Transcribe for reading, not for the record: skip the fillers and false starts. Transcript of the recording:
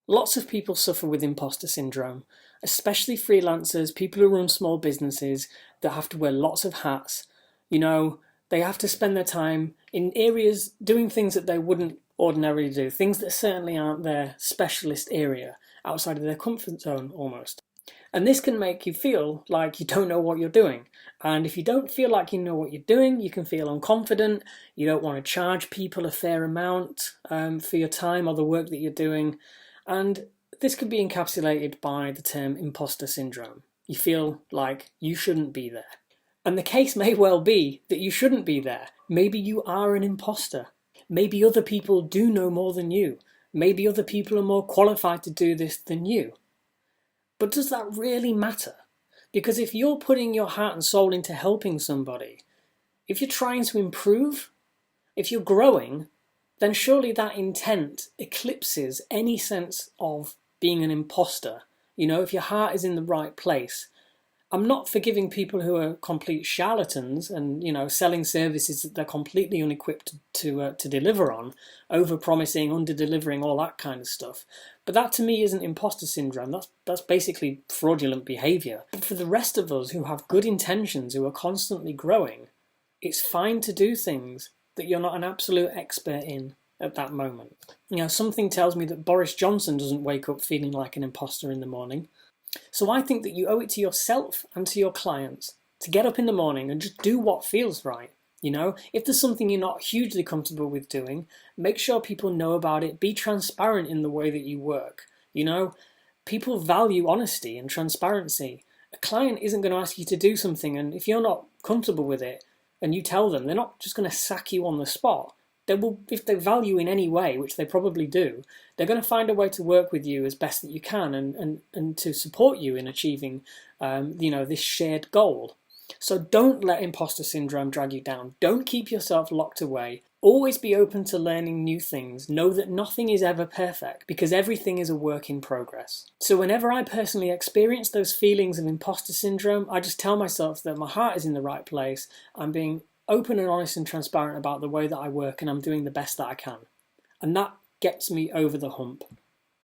Lots of people suffer with imposter syndrome, especially freelancers, people who run small businesses that have to wear lots of hats. You know, they have to spend their time in areas doing things that they wouldn't ordinarily do, things that certainly aren't their specialist area, outside of their comfort zone almost. And this can make you feel like you don't know what you're doing. And if you don't feel like you know what you're doing, you can feel unconfident. You don't want to charge people a fair amount for your time or the work that you're doing. And this could be encapsulated by the term imposter syndrome. You feel like you shouldn't be there. And the case may well be that you shouldn't be there. Maybe you are an imposter. Maybe other people do know more than you. Maybe other people are more qualified to do this than you. But does that really matter? Because if you're putting your heart and soul into helping somebody, if you're trying to improve, if you're growing, then surely that intent eclipses any sense of being an imposter. You know, if your heart is in the right place. I'm not forgiving people who are complete charlatans and, you know, selling services that they're completely unequipped to deliver on, over-promising, under-delivering, all that kind of stuff. But that to me isn't imposter syndrome. That's basically fraudulent behaviour. But for the rest of us who have good intentions, who are constantly growing, it's fine to do things that you're not an absolute expert in at that moment. You know, something tells me that Boris Johnson doesn't wake up feeling like an imposter in the morning. So I think that you owe it to yourself and to your clients to get up in the morning and just do what feels right. You know, if there's something you're not hugely comfortable with doing, make sure people know about it. Be transparent in the way that you work. You know, people value honesty and transparency. A client isn't going to ask you to do something, and if you're not comfortable with it and you tell them, they're not just going to sack you on the spot. They will, if they value in any way, which they probably do, they're going to find a way to work with you as best that you can and to support you in achieving, this shared goal. So don't let imposter syndrome drag you down. Don't keep yourself locked away. Always be open to learning new things. Know that nothing is ever perfect because everything is a work in progress. So whenever I personally experience those feelings of imposter syndrome, I just tell myself that my heart is in the right place. I'm being open and honest and transparent about the way that I work, and I'm doing the best that I can. And that gets me over the hump.